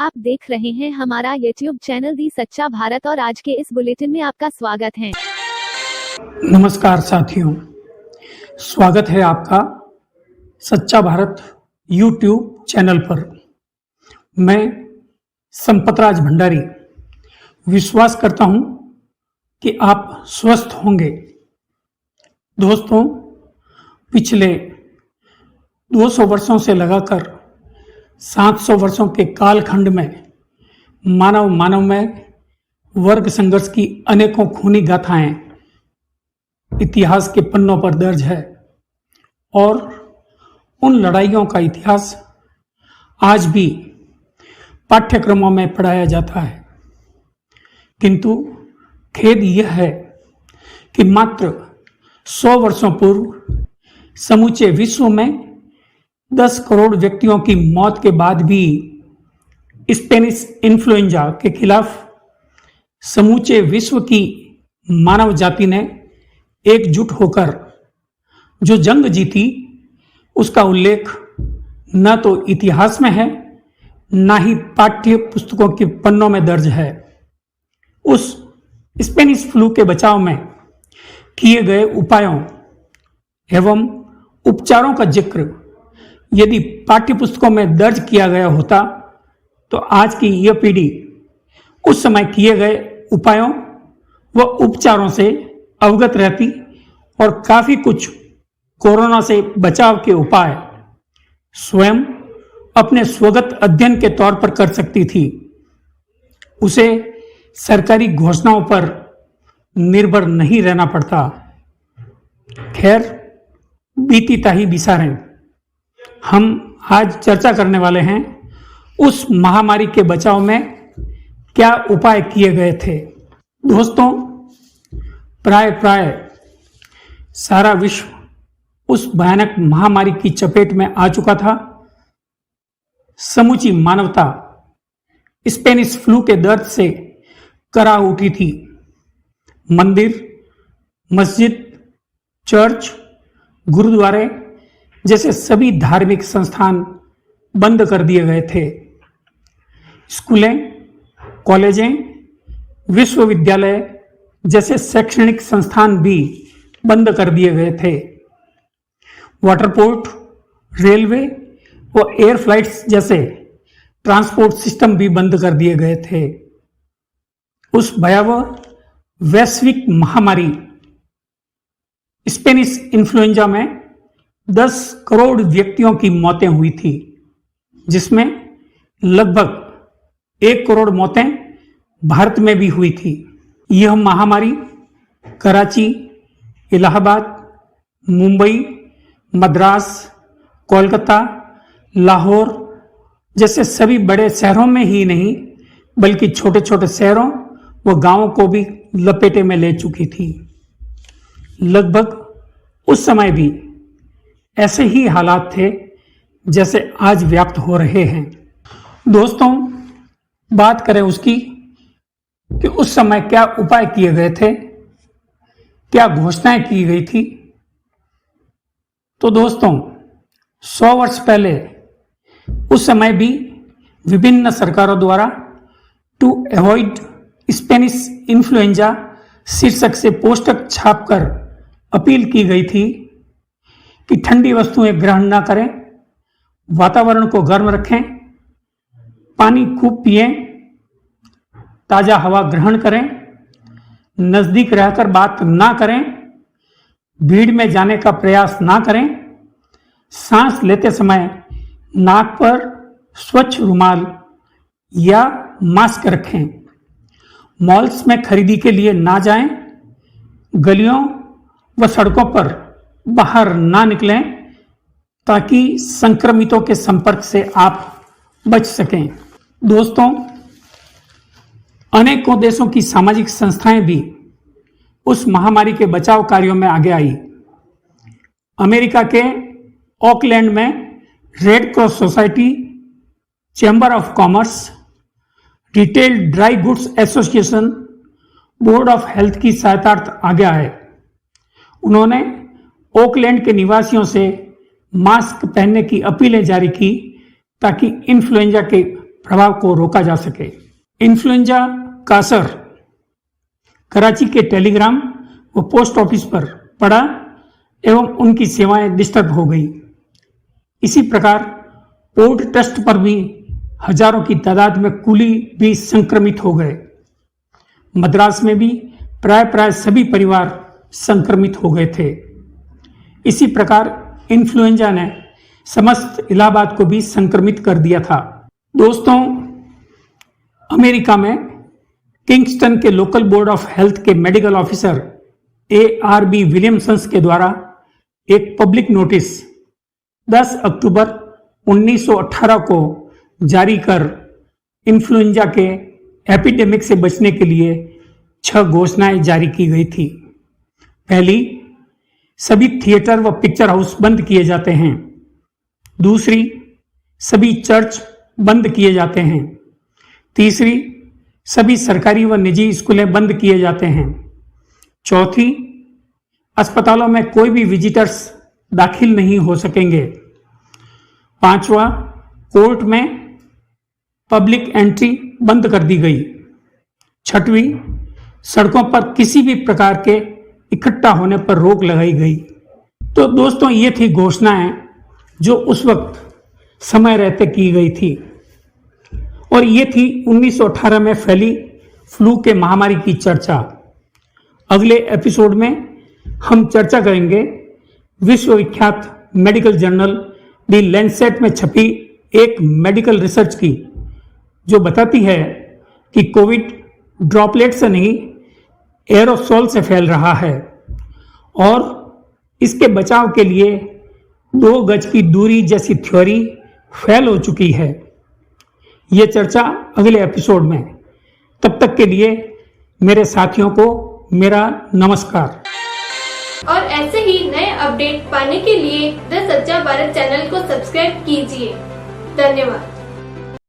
आप देख रहे हैं हमारा YouTube चैनल दी सच्चा भारत और आज के इस बुलेटिन में आपका स्वागत है। नमस्कार साथियों, स्वागत है आपका सच्चा भारत YouTube चैनल पर। मैं संपतराज भंडारी विश्वास करता हूं कि आप स्वस्थ होंगे। दोस्तों, पिछले 200 वर्षों से लगाकर 700 वर्षों के कालखंड में मानव में वर्ग संघर्ष की अनेकों खूनी गाथाएं इतिहास के पन्नों पर दर्ज है और उन लड़ाइयों का इतिहास आज भी पाठ्यक्रमों में पढ़ाया जाता है। किंतु खेद यह है कि मात्र 100 वर्षों पूर्व समूचे विश्व में 10 करोड़ व्यक्तियों की मौत के बाद भी स्पेनिश इन्फ्लुएंजा के खिलाफ समूचे विश्व की मानव जाति ने एकजुट होकर जो जंग जीती, उसका उल्लेख न तो इतिहास में है, न ही पाठ्य पुस्तकों के पन्नों में दर्ज है। उस स्पेनिश फ्लू के बचाव में किए गए उपायों एवं उपचारों का जिक्र यदि पाठ्य पुस्तकों में दर्ज किया गया होता तो आज की यह पीढ़ी उस समय किए गए उपायों व उपचारों से अवगत रहती और काफी कुछ कोरोना से बचाव के उपाय स्वयं अपने स्वगत अध्ययन के तौर पर कर सकती थी। उसे सरकारी घोषणाओं पर निर्भर नहीं रहना पड़ता। खैर, बीती ताही बिसारें। हम आज चर्चा करने वाले हैं उस महामारी के बचाव में क्या उपाय किए गए थे। दोस्तों, प्राय सारा विश्व उस भयानक महामारी की चपेट में आ चुका था। समूची मानवता स्पेनिश फ्लू के दर्द से करा उठी थी। मंदिर, मस्जिद, चर्च, गुरुद्वारे जैसे सभी धार्मिक संस्थान बंद कर दिए गए थे। स्कूलें, कॉलेजें, विश्वविद्यालय जैसे शैक्षणिक संस्थान भी बंद कर दिए गए थे। वाटरपोर्ट, रेलवे व एयर फ्लाइट्स जैसे ट्रांसपोर्ट सिस्टम भी बंद कर दिए गए थे। उस भयावह वैश्विक महामारी स्पेनिश इन्फ्लुएंजा में 10 करोड़ व्यक्तियों की मौतें हुई थी, जिसमें लगभग 1 करोड़ मौतें भारत में भी हुई थी। यह महामारी कराची, इलाहाबाद, मुंबई, मद्रास, कोलकाता, लाहौर जैसे सभी बड़े शहरों में ही नहीं बल्कि छोटे छोटे शहरों व गांवों को भी लपेटे में ले चुकी थी। लगभग उस समय भी ऐसे ही हालात थे जैसे आज व्याप्त हो रहे हैं। दोस्तों, बात करें उसकी कि उस समय क्या उपाय किए गए थे, क्या घोषणाएं की गई थी। तो दोस्तों, 100 वर्ष पहले उस समय भी विभिन्न सरकारों द्वारा टू अवॉइड स्पेनिश इन्फ्लुएंजा शीर्षक से पोस्टर छापकर अपील की गई थी कि ठंडी वस्तुएं ग्रहण न करें, वातावरण को गर्म रखें, पानी खूब पिएं, ताजा हवा ग्रहण करें, नजदीक रहकर बात ना करें, भीड़ में जाने का प्रयास ना करें, सांस लेते समय नाक पर स्वच्छ रुमाल या मास्क रखें, मॉल्स में खरीदी के लिए ना जाएं, गलियों व सड़कों पर बाहर ना निकलें ताकि संक्रमितों के संपर्क से आप बच सकें। दोस्तों, अनेकों देशों की सामाजिक संस्थाएं भी उस महामारी के बचाव कार्यों में आगे आई। अमेरिका के ऑकलैंड में red cross society, chamber of commerce, retail dry goods association, board of health की सहायतार्थ आगे आए। उन्होंने ओकलैंड के निवासियों से मास्क पहनने की अपीलें जारी की ताकि इन्फ्लुएंजा के प्रभाव को रोका जा सके। इन्फ्लुएंजा का असर कराची के टेलीग्राम व पोस्ट ऑफिस पर पड़ा एवं उनकी सेवाएं डिस्टर्ब हो गई। इसी प्रकार पोर्ट ट्रस्ट पर भी हजारों की तादाद में कूली भी संक्रमित हो गए। मद्रास में भी प्राय सभी परिवार संक्रमित हो गए थे। इसी प्रकार इन्फ्लुएंजा ने समस्त इलाहाबाद को भी संक्रमित कर दिया था। दोस्तों, अमेरिका में किंगस्टन के लोकल बोर्ड ऑफ हेल्थ के मेडिकल ऑफिसर ARB विलियमसन के द्वारा एक पब्लिक नोटिस 10 अक्टूबर 1918 को जारी कर इन्फ्लुएंजा के एपिडेमिक से बचने के लिए 6 घोषणाएं जारी की गई थी। पहली, सभी थिएटर व पिक्चर हाउस बंद किए जाते हैं। दूसरी, सभी चर्च बंद किए जाते हैं। तीसरी, सभी सरकारी व निजी स्कूलें बंद किए जाते हैं। चौथी, अस्पतालों में कोई भी विजिटर्स दाखिल नहीं हो सकेंगे। पांचवा, कोर्ट में पब्लिक एंट्री बंद कर दी गई। छठवीं, सड़कों पर किसी भी प्रकार के इकट्ठा होने पर रोक लगाई गई। तो दोस्तों, ये थी घोषणाएं जो उस वक्त समय रहते की गई थी और ये थी 1918 में फैली फ्लू के महामारी की चर्चा। अगले एपिसोड में हम चर्चा करेंगे विश्वविख्यात मेडिकल जर्नल दी लैंसेट में छपी एक मेडिकल रिसर्च की, जो बताती है कि कोविड ड्रॉपलेट से नहीं एरोसोल से फैल रहा है और इसके बचाव के लिए 2 गज की दूरी जैसी थ्योरी फेल हो चुकी है। ये चर्चा अगले एपिसोड में। तब तक के लिए मेरे साथियों को मेरा नमस्कार। और ऐसे ही नए अपडेट पाने के लिए द सच्चा भारत चैनल को सब्सक्राइब कीजिए। धन्यवाद।